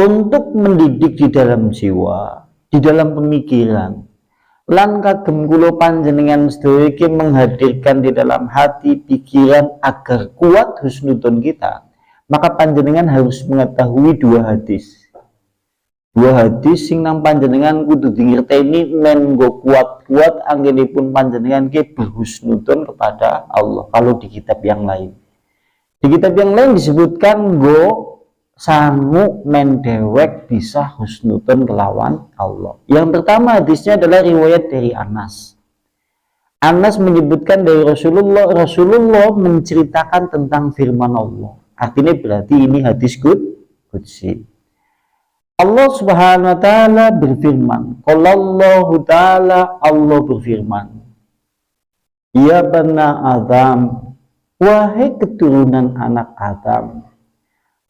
untuk mendidik di dalam jiwa, di dalam pemikiran, lan kagem kula panjenengan sedaya iki menghadirkan di dalam hati pikiran agar kuat husnudon kita, maka panjenengan harus mengetahui dua hadis sing nang panjenengan kudu dingerteni men nggo kuat-kuat anggenipun panjenengan ke berhusnudon kepada Allah. Kalau di kitab yang lain, disebutkan nggo sangu men dewek bisa husnudon kelawan Allah. Yang pertama hadisnya adalah riwayat dari Anas. Anas menyebutkan dari Rasulullah menceritakan tentang firman Allah. Artinya berarti ini hadis qudsi. Allah Subhanahu wa taala berfirman, qallallahu taala, Allah berfirman, ya bani Adam, wahai keturunan anak Adam,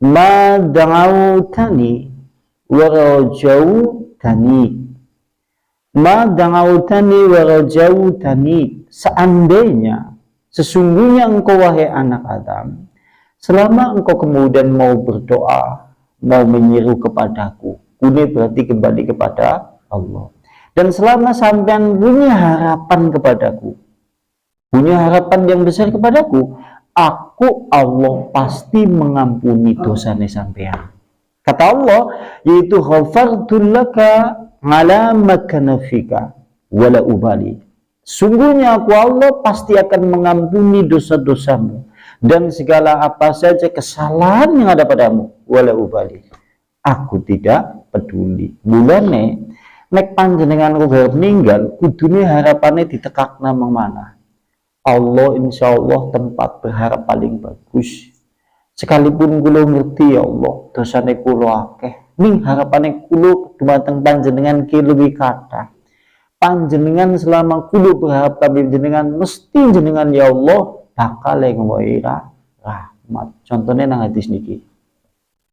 ma da'autani wa rajautani, ma da'autani wa rajautani, seandainya sesungguhnya engkau wahai anak Adam, selama engkau kemudian mau berdoa, mau menyeru kepadaku, ini berarti kembali kepada Allah. Dan selama sampean punya harapan kepadaku, punya harapan yang besar kepadaku, aku Allah pasti mengampuni dosane sampean. Kata Allah, yaitu ghafartul laka ala makanafika wala ubali. Sungguhnya aku Allah pasti akan mengampuni dosa-dosamu dan segala apa saja kesalahan yang ada padamu, wala ubali, aku tidak peduli. Mulane nek panjenengan kudu meninggal, kudune harapane ditekakna mana? Allah, insya Allah tempat berharap paling bagus. Sekalipun kula ngerti ya Allah dosane kula akeh, ning harapane kula dumateng panjenengan ki luwih kathah. Panjenengan selama kula berharap kami jenengan, mesti jenengan ya Allah bakal ngomongin rahmat. Contohnya nang hadis niki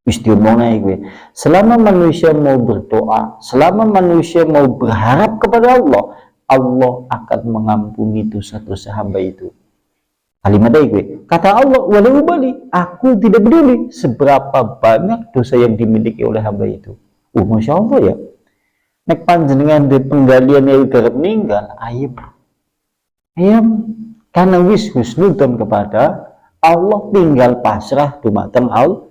wis diomongna iki, selama manusia mau berdoa, selama manusia mau berharap kepada Allah, Allah akan mengampuni dosa-dosa hamba itu. Kalimat iki, kata Allah, wala ubali, aku tidak peduli seberapa banyak dosa yang dimiliki oleh hamba itu. Masya Allah ya, nek panjenengan di penggalian yang garap meninggal, ayam karena wis husnudon kepada Allah, tinggal pasrah dumateng Allah.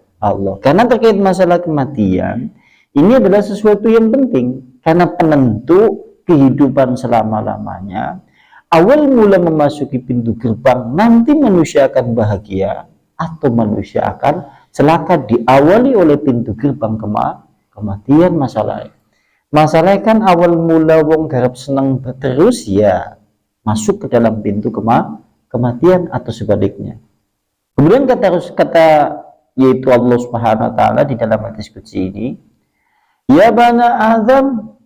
Karena terkait masalah kematian, ini adalah sesuatu yang penting karena penentu kehidupan selama-lamanya. Awal mula memasuki pintu gerbang, nanti manusia akan bahagia atau manusia akan celaka, diawali oleh pintu gerbang kematian. Masalahnya kan awal mula wong garap seneng terus ya masuk ke dalam pintu kematian atau sebaliknya. Kemudian kata yaitu Allah Subhanahu wa taala di dalam hadis qudsi ini, ya bani Adam,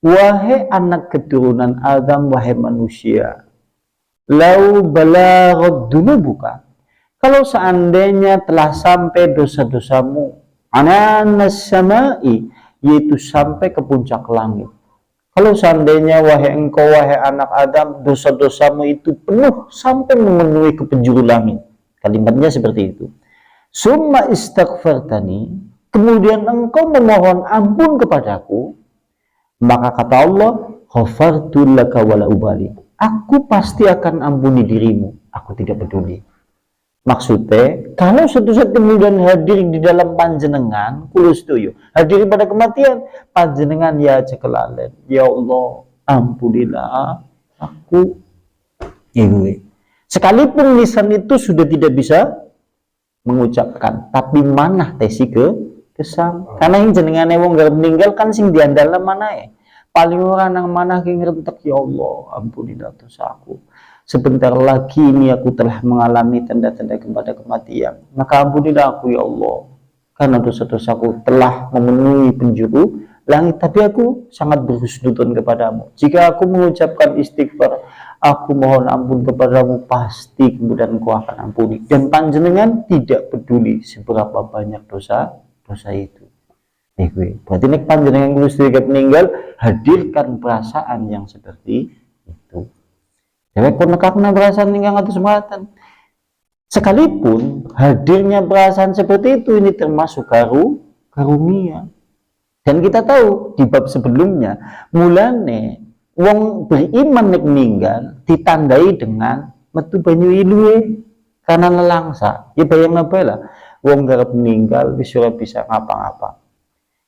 wahai anak keturunan Adam, wahai manusia, lau balaghat dunubuka, kalau seandainya telah sampai dosa-dosamu ananas samai, yaitu sampai ke puncak langit. Kalau seandainya wahai engkau wahai anak Adam, dosa-dosamu itu penuh sampai memenuhi ke penjuru langit. Kalimatnya seperti itu. Summa istaghfartani, kemudian engkau memohon ampun kepadaku, maka kata Allah, ghafartu laka wala ubali, aku pasti akan ampuni dirimu, aku tidak peduli. Maksudnya, kalau suatu saat kemudian hadir di dalam panjenengan, kulo setuju, hadir pada kematian, panjenengan ya aja kelalen, ya Allah, ampunilah aku. Sekalipun lisan itu sudah tidak bisa mengucapkan, tapi manah tesi kesang. Karena yang jenengane wong garep meninggal kan sing diandalna manahe. Paling ora nang manah ki ngrentek, ya Allah, ampunilah dosaku. Sebentar lagi ini aku telah mengalami tanda-tanda kepada kematian, maka ampunilah aku ya Allah, karena dosa-dosaku telah memenuhi penjuru langit, tapi aku sangat berhusnudon kepadamu. Jika aku mengucapkan istighfar, aku mohon ampun kepadamu, pasti kemudian Kau akan ampuni. Dan panjenengan tidak peduli seberapa banyak dosa itu. Berarti nek panjenengan kudu sedikit meninggal, hadirkan perasaan yang seperti itu. Dewek pun nekakna perasaan ingkang atus sematan. Sekalipun hadirnya perasaan seperti itu, ini termasuk karunia. Dan kita tahu di bab sebelumnya, mulane wong beriman nek meninggal ditandai dengan metu banyu ilue karena nelangsa. Ya bayang apa lah, wong garap meninggal wis ora bisa ngapa-ngapa.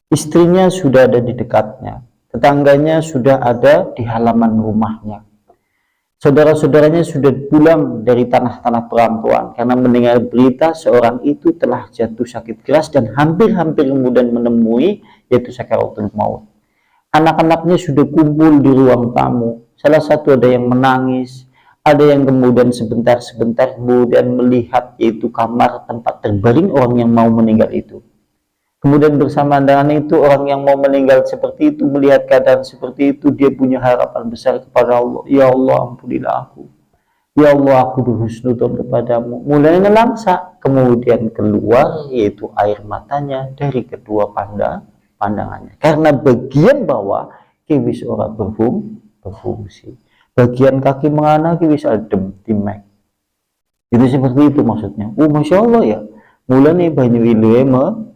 Istrinya sudah ada di dekatnya, tetangganya sudah ada di halaman rumahnya. Saudara-saudaranya sudah pulang dari tanah-tanah perantauan karena mendengar berita seorang itu telah jatuh sakit keras dan hampir-hampir kemudian menemui yaitu sakaratul maut. Anak-anaknya sudah kumpul di ruang tamu. Salah satu ada yang menangis, ada yang kemudian sebentar-sebentar kemudian melihat yaitu kamar tempat terbaring orang yang mau meninggal itu. Kemudian bersamaan dengan itu orang yang mau meninggal seperti itu melihat keadaan seperti itu, dia punya harapan besar kepada Allah. Ya Allah, ampunilah aku. Ya Allah, aku berhusnudzon kepadamu. Mulai nelangsa, kemudian keluar yaitu air matanya dari kedua pandangannya. Karena bagian bawah kiwis ora berfungsi. Bagian kaki mengana kiwis adem timek. Itu seperti itu maksudnya. Masya Allah ya. Mulane banyu ilue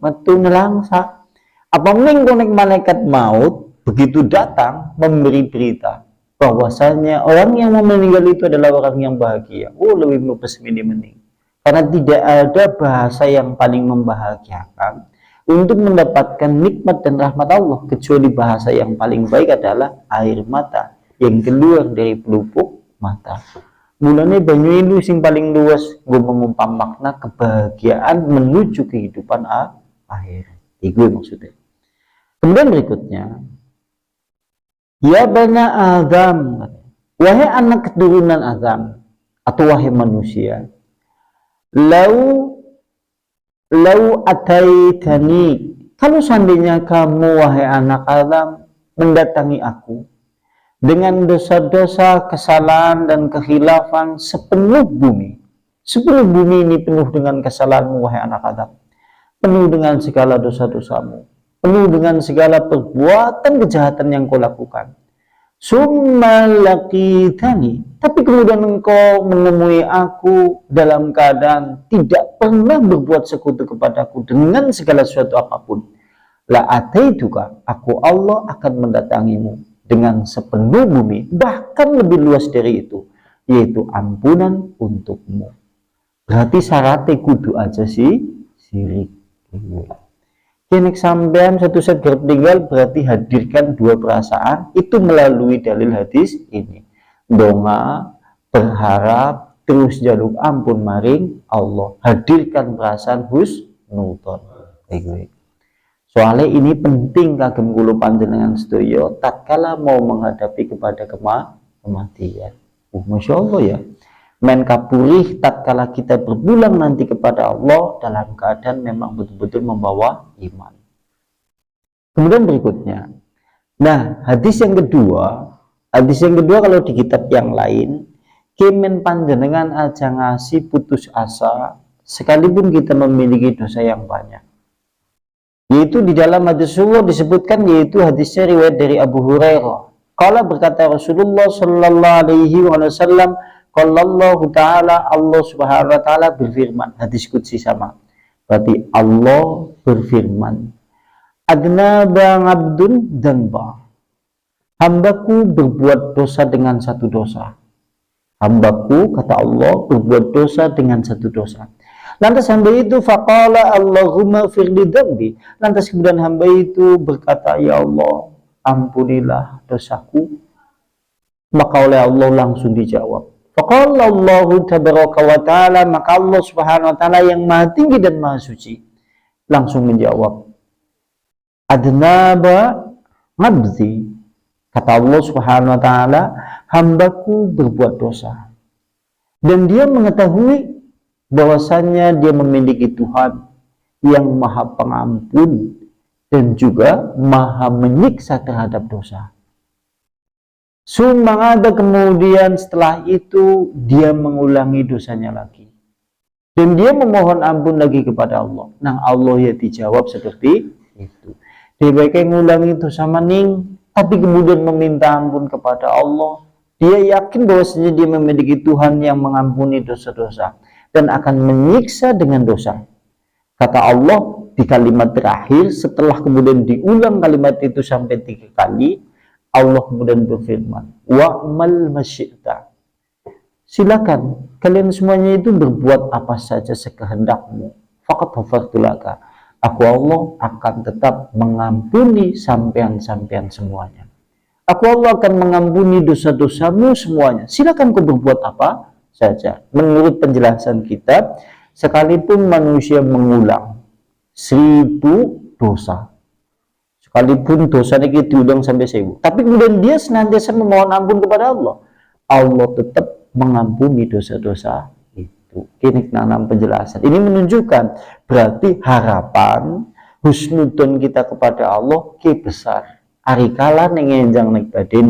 metu nelangsa. Apa mending konek malaikat maut begitu datang memberi berita bahwasanya orang yang mau meninggal itu adalah orang yang bahagia. Lebih mempesmini mending. Karena tidak ada bahasa yang paling membahagiakan untuk mendapatkan nikmat dan rahmat Allah kecuali bahasa yang paling baik adalah air mata yang keluar dari pelupuk mata. Mulanya banyu itu sing paling luas gue mengumpam makna kebahagiaan menuju kehidupan akhir. Itu maksudnya. Kemudian berikutnya, ya bana Adam, wahai anak keturunan Adam atau wahai manusia, lau ataitani, kalau seandainya kamu wahai anak Adam mendatangi aku dengan dosa-dosa, kesalahan dan kekhilafan sepenuh bumi. Sepenuh bumi ini penuh dengan kesalahanmu wahai anak Adam. Penuh dengan segala dosa-dosamu. Penuh dengan segala perbuatan kejahatan yang kau lakukan. Summa laqitani, tapi kemudian engkau menemui aku dalam keadaan tidak pernah berbuat sekutu kepadaku dengan segala sesuatu apapun. La ataituka, aku Allah akan mendatangimu dengan sepenuh bumi, bahkan lebih luas dari itu, yaitu ampunan untukmu. Berarti syaratnya kudu aja sih sirik. Kini sampean satu saat tinggal berarti hadirkan dua perasaan itu melalui dalil hadis ini. Donga, berharap, terus jaluk ampun maring Allah. Hadirkan perasaan husnudzon. Soalnya ini penting kagem kula panjenengan sedaya tatkala mau menghadapi kepada kematian. Masya Allah ya. Men kapurih tatkala kita berpulang nanti kepada Allah dalam keadaan memang betul-betul membawa iman. Kemudian berikutnya. Nah, hadis yang kedua kalau di kitab yang lain, kemen panjenengan aja ngasih putus asa sekalipun kita memiliki dosa yang banyak. Yaitu di dalam hadis Rasulullah disebutkan, yaitu hadisnya riwayat dari Abu Hurairah. Kala berkata Rasulullah sallallahu alaihi wasallam, qala Allah taala, Allah Subhanahu wa taala berfirman, hadis qudsi sama. Berarti Allah berfirman, adnaba abdun danba. Hambaku berbuat dosa dengan satu dosa. Hambaku, kata Allah, berbuat dosa dengan satu dosa. Lantas hamba itu faqala Allahumma firli dzambi. Lantas kemudian hamba itu berkata, ya Allah, ampunilah dosaku. Maka oleh Allah langsung dijawab. Faqala Allah tabaraka wa ta'ala, maka Allah Subhanahu wa ta'ala yang maha tinggi dan maha suci langsung menjawab, adnaba abdi. Kata Allah Subhanahu wa ta'ala, hambaku berbuat dosa. Dan dia mengetahui bahwasannya dia memiliki Tuhan yang maha pengampun dan juga maha menyiksa terhadap dosa. Sumangada kemudian setelah itu dia mengulangi dosanya lagi. Dan dia memohon ampun lagi kepada Allah. Nah Allah ya dijawab seperti itu. Dia baiknya mengulangi dosa maning, tapi kemudian meminta ampun kepada Allah. Dia yakin bahwasanya dia memiliki Tuhan yang mengampuni dosa-dosa dan akan menyiksa dengan dosa. Kata Allah, di kalimat terakhir setelah kemudian diulang kalimat itu sampai 3 kali, Allah kemudian berfirman, wa'mal masyi'ta. Silakan kalian semuanya itu berbuat apa saja sekehendakmu. Faqad ghafartu laka. Aku Allah akan tetap mengampuni sampean-sampean semuanya. Aku Allah akan mengampuni dosa-dosamu semuanya. Silakan kau berbuat apa saja. Menurut penjelasan kitab, sekalipun manusia mengulang 1000 dosa, sekalipun dosa ini diulang sampai 1000, tapi kemudian dia senantiasa memohon ampun kepada Allah, Allah tetap mengampuni dosa-dosa itu. Ini nanam penjelasan. Ini menunjukkan berarti harapan husnudon kita kepada Allah ke besar. Ari kala nengenjang nek badhe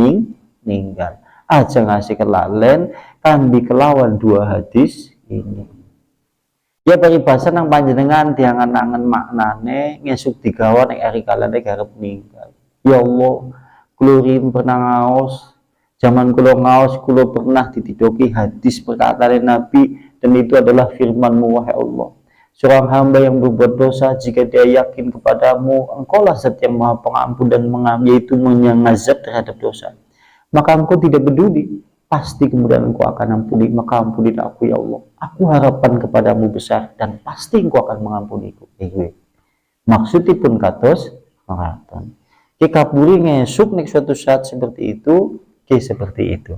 ninggal. Aja ngasih kelalen kambi kelawan 2 hadis ini. Ya paribasan nang panjenengan diangan-angen maknane ngesuk digawa nek ari kala nek arep ninggal. Ya Allah, kula pernah ngaos zaman kula ngaos, kula pernah ditidoki hadis perkataan Nabi, dan itu adalah firman-Mu, wahai Allah. Seorang hamba yang berbuat dosa, jika dia yakin kepadamu, Engkaulah zat yang maha pengampun dan yaitu mengazab terhadap dosa, maka Engkau tidak peduli, pasti kemudian Engkau akan ampuni, maka ampunilah aku ya Allah. Aku harapan kepadamu besar, dan pasti Engkau akan mengampuniku. Maksudipun kados mengatakan, kekaburi ngesuk nek suatu saat seperti itu, seperti itu.